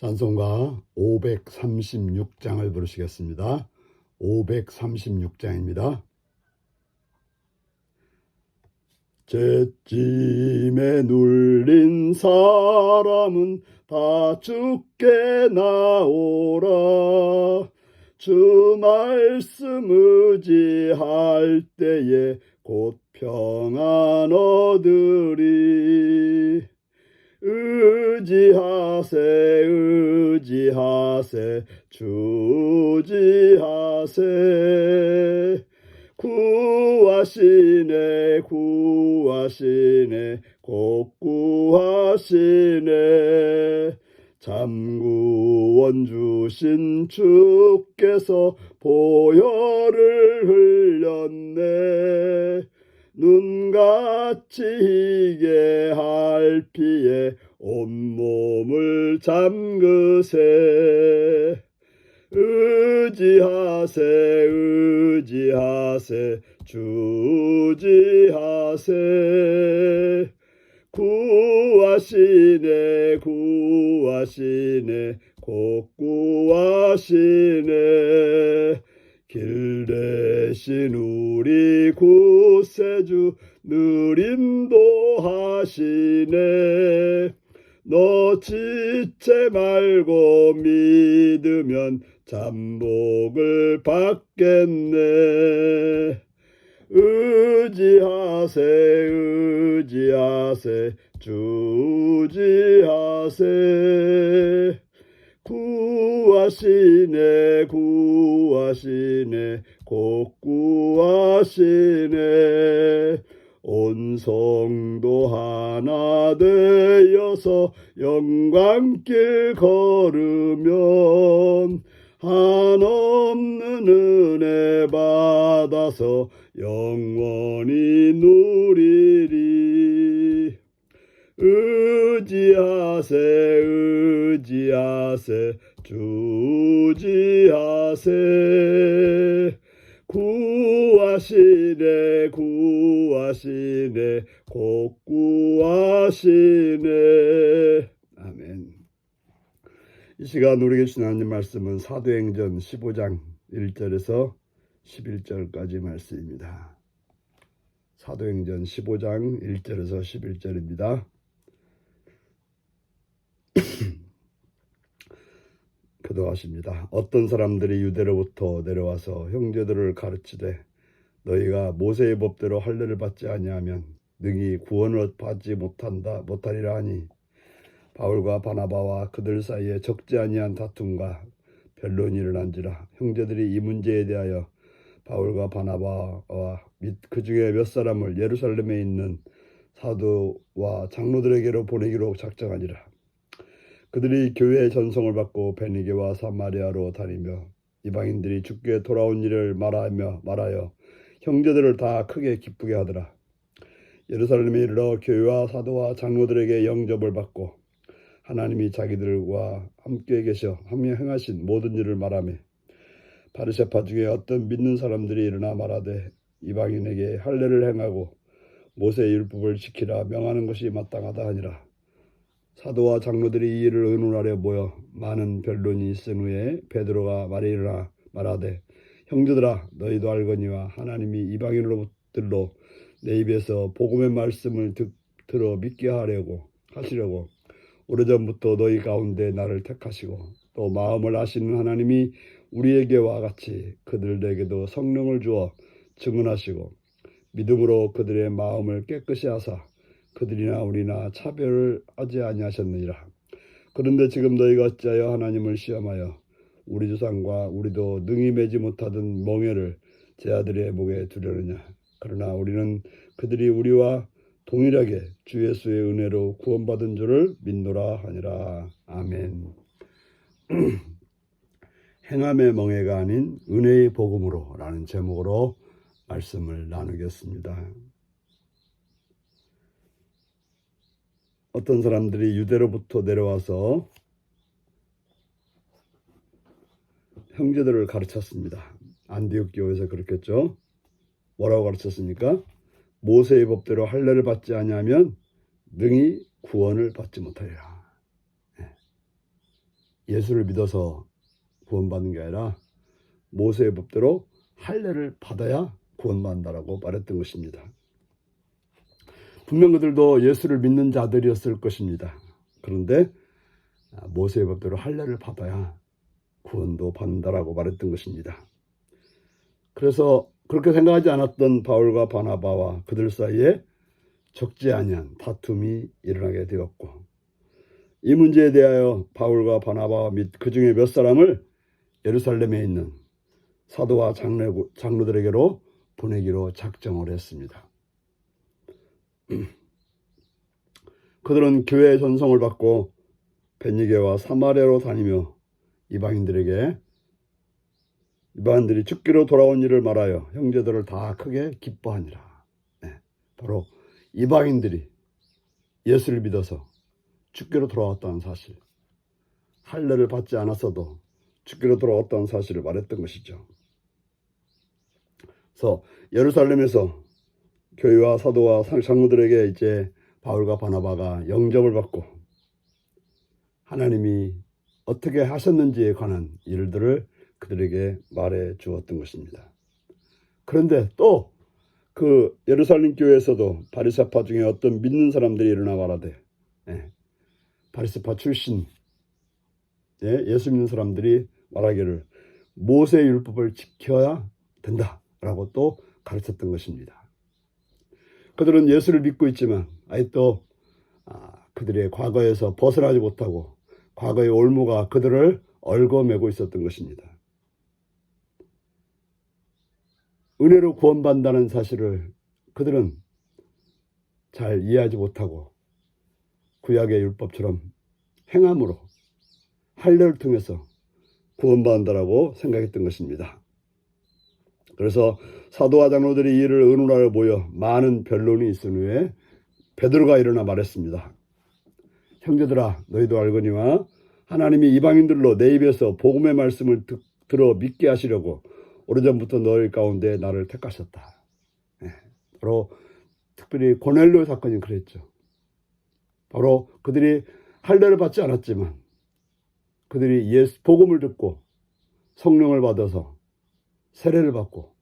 찬송가 536장을 부르시겠습니다. 536장입니다. 죄짐에 눌린 사람은 다 주께 나오라. 주 말씀 의지할 때에 곧 평안 얻으리. 의지하세 주지하세. 구하시네 곧 구하시네. 잠구원 주신 주께서 보혈을 흘렸네. 눈같이 희게 할 피에 온몸을 잠그세. 의지하세 주지하세. 구하시네 곧 구하시네. 길 대신 우리 구세주 누림도 하시네. 너 지체 말고 믿으면 잠복을 받겠네. 의지하세 주지하세. 구하시네 곧 구하시네. 온 성도 하나 되어서 영광길 걸으면 한없는 은혜 받아서 영원히 누리리. 의지하세 주지하세. 구하시네 곧 구하시네. 아멘. 이 시간 우리에게 주신 하나님 말씀은 사도행전 15장 1절에서 11절까지 말씀입니다. 사도행전 15장 1절에서 11절입니다. 교도하십니다. 어떤 사람들이 유대로부터 내려와서 형제들을 가르치되 너희가 모세의 법대로 할례를 받지 아니하면 능히 구원을 받지 못하리라 하니 바울과 바나바와 그들 사이에 적지 아니한 다툼과 변론이 일어난지라. 형제들이 이 문제에 대하여 바울과 바나바와 및 그 중에 몇 사람을 예루살렘에 있는 사도와 장로들에게로 보내기로 작정하니라. 그들이 교회의 전송을 받고 베니게와 사마리아로 다니며 이방인들이 주께 돌아온 일을 말하여 형제들을 다 크게 기쁘게 하더라. 예루살렘에 이르러 교회와 사도와 장로들에게 영접을 받고 하나님이 자기들과 함께 계셔 하며 행하신 모든 일을 말하며 바리새파 중에 어떤 믿는 사람들이 일어나 말하되 이방인에게 할례를 행하고 모세의 율법을 지키라 명하는 것이 마땅하다 하니라. 사도와 장로들이 이 일을 의논하려 모여 많은 변론이 있은 후에 베드로가 말에 일어나 말하되 형제들아 너희도 알거니와 하나님이 이방인들로 내 입에서 복음의 말씀을 들어 믿게 하시려고 오래전부터 너희 가운데 나를 택하시고 또 마음을 아시는 하나님이 우리에게와 같이 그들에게도 성령을 주어 증언하시고 믿음으로 그들의 마음을 깨끗이 하사 그들이나 우리나 차별을 하지 아니하셨느니라. 그런데 지금 너희가 어찌하여 하나님을 시험하여 우리 조상과 우리도 능히 매지 못하던 멍에를 제 아들의 목에 두려느냐. 그러나 우리는 그들이 우리와 동일하게 주 예수의 은혜로 구원받은 줄을 믿노라 하니라. 아멘. 행함의 멍에가 아닌 은혜의 복음으로 라는 제목으로 말씀을 나누겠습니다. 어떤 사람들이 유대로부터 내려와서 형제들을 가르쳤습니다. 안디옥 교회에서 그렇겠죠. 뭐라고 가르쳤습니까? 모세의 법대로 할례를 받지 아니하면 능히 구원을 받지 못하리라. 예수를 믿어서 구원받는 게 아니라 모세의 법대로 할례를 받아야 구원받는다라고 말했던 것입니다. 분명 그들도 예수를 믿는 자들이었을 것입니다. 그런데 모세의 법대로 할례를 받아야 구원도 받는다라고 말했던 것입니다. 그래서 그렇게 생각하지 않았던 바울과 바나바와 그들 사이에 적지 아니한 다툼이 일어나게 되었고, 이 문제에 대하여 바울과 바나바와 및 그 중에 몇 사람을 예루살렘에 있는 사도와 장로들에게로 보내기로 작정을 했습니다. 그들은 교회의 전송을 받고 베니게와 사마리아로 다니며 이방인들이 죽기로 돌아온 일을 말하여 형제들을 다 크게 기뻐하니라. 바로 이방인들이 예수를 믿어서 죽기로 돌아왔다는 사실, 할례를 받지 않았어도 죽기로 돌아왔다는 사실을 말했던 것이죠. 그래서 예루살렘에서 교회와 사도와 장로들에게 이제 바울과 바나바가 영접을 받고 하나님이 어떻게 하셨는지에 관한 일들을 그들에게 말해 주었던 것입니다. 그런데 또 그 예루살렘 교회에서도 바리새파 중에 어떤 믿는 사람들이 일어나 말하되, 바리새파 출신 예수 믿는 사람들이 말하기를 모세의 율법을 지켜야 된다라고 또 가르쳤던 것입니다. 그들은 예수를 믿고 있지만 아직도 그들의 과거에서 벗어나지 못하고 과거의 올무가 그들을 얽어매고 있었던 것입니다. 은혜로 구원받는다는 사실을 그들은 잘 이해하지 못하고 구약의 율법처럼 행함으로 할례를 통해서 구원받는다라고 생각했던 것입니다. 그래서 사도와 장로들이 이를 의논하러 모여 많은 변론이 있은 후에 베드로가 일어나 말했습니다. 형제들아, 너희도 알거니와 하나님이 이방인들로 내 입에서 복음의 말씀을 들어 믿게 하시려고 오래전부터 너희 가운데 나를 택하셨다. 바로 특별히 고넬료 사건이 그랬죠. 바로 그들이 할례를 받지 않았지만 그들이 예수 복음을 듣고 성령을 받아서 세례를 받고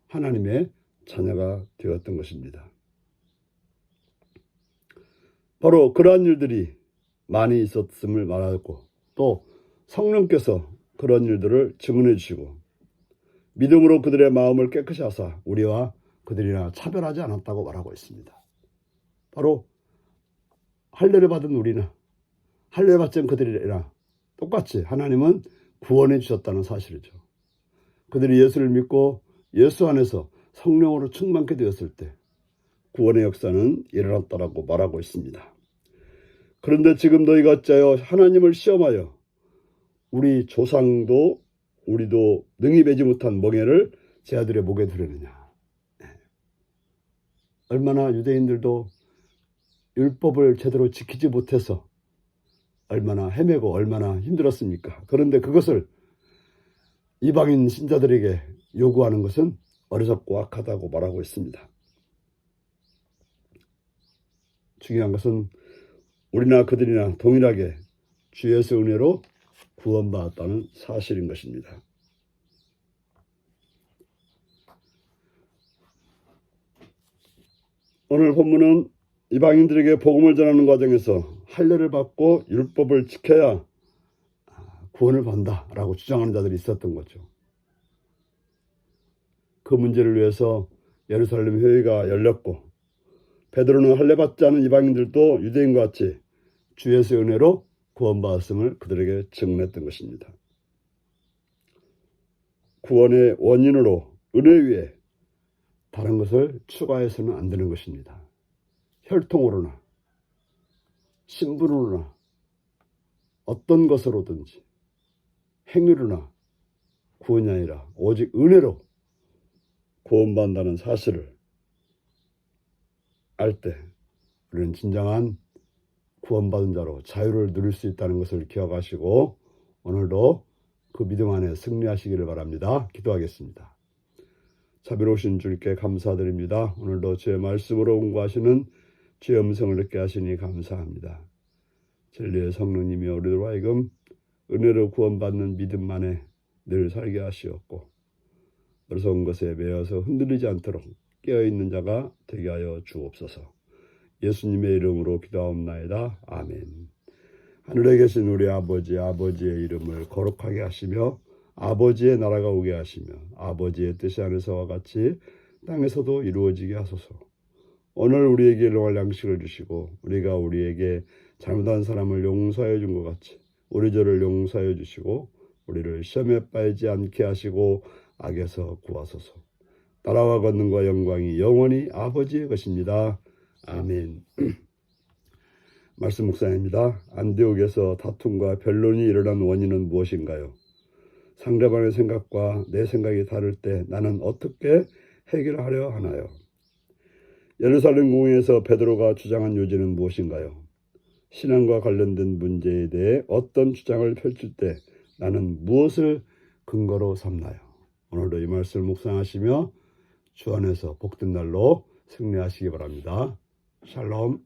하나님의 자녀가 되었던 것입니다. 바로 그러한 일들이 많이 있었음을 말하고 또 성령께서 그런 일들을 증언해 주시고 믿음으로 그들의 마음을 깨끗이 하사 우리와 그들이나 차별하지 않았다고 말하고 있습니다. 바로 할례를 받은 우리나 할례 받지 않은 그들이나 똑같이 하나님은 구원해 주셨다는 사실이죠. 그들이 예수를 믿고 예수 안에서 성령으로 충만케 되었을 때 구원의 역사는 일어났다라고 말하고 있습니다. 그런데 지금 너희가 어찌하여 하나님을 시험하여 우리 조상도 우리도 능히 매지 못한 멍에를 제 아들의 목에 두려느냐. 얼마나 유대인들도 율법을 제대로 지키지 못해서 얼마나 헤매고 얼마나 힘들었습니까? 그런데 그것을 이방인 신자들에게 요구하는 것은 어리석고 악하다고 말하고 있습니다. 중요한 것은 우리나 그들이나 동일하게 주 예수 은혜로 구원받았다는 사실인 것입니다. 오늘 본문은 이방인들에게 복음을 전하는 과정에서 할례를 받고 율법을 지켜야 구원을 받는다라고 주장하는 자들이 있었던 거죠. 그 문제를 위해서 예루살렘 회의가 열렸고 베드로는 할례 받지 않은 이방인들도 유대인과 같이 주 예수의 은혜로 구원받았음을 그들에게 증언했던 것입니다. 구원의 원인으로 은혜 위에 다른 것을 추가해서는 안 되는 것입니다. 혈통으로나 신분으로나 어떤 것으로든지 행위로나 구원이 아니라 오직 은혜로 구원받는다는 사실을 알 때 우리는 진정한 구원받은 자로 자유를 누릴 수 있다는 것을 기억하시고 오늘도 그 믿음 안에 승리하시기를 바랍니다. 기도하겠습니다. 자비로우신 주님께 감사드립니다. 오늘도 주의 말씀으로 공부하시는 주의 음성을 듣게 하시니 감사합니다. 진리의 성령님이 우리로 하여금 은혜로 구원받는 믿음 안에 늘 살게 하시옵고 어리석은 것에 매여서 흔들리지 않도록 깨어있는 자가 되게 하여 주옵소서. 예수님의 이름으로 기도하옵나이다. 아멘. 하늘에 계신 우리 아버지의 이름을 거룩하게 하시며 아버지의 나라가 오게 하시며 아버지의 뜻이 하늘에서와 같이 땅에서도 이루어지게 하소서. 오늘 우리에게 일용할 양식을 주시고 우리가 우리에게 잘못한 사람을 용서하여 준 것 같이 우리 죄를 용서하여 주시고 우리를 시험에 빠지지 않게 하시고 악에서 구하소서. 나라와 권능과 영광이 영원히 아버지의 것입니다. 아멘. 말씀 묵상입니다. 안디옥에서 다툼과 변론이 일어난 원인은 무엇인가요? 상대방의 생각과 내 생각이 다를 때 나는 어떻게 해결하려 하나요? 예루살렘 공회에서 베드로가 주장한 요지는 무엇인가요? 신앙과 관련된 문제에 대해 어떤 주장을 펼칠 때 나는 무엇을 근거로 삼나요? 오늘도 이 말씀을 묵상하시며 주 안에서 복된 날로 승리하시기 바랍니다. 샬롬.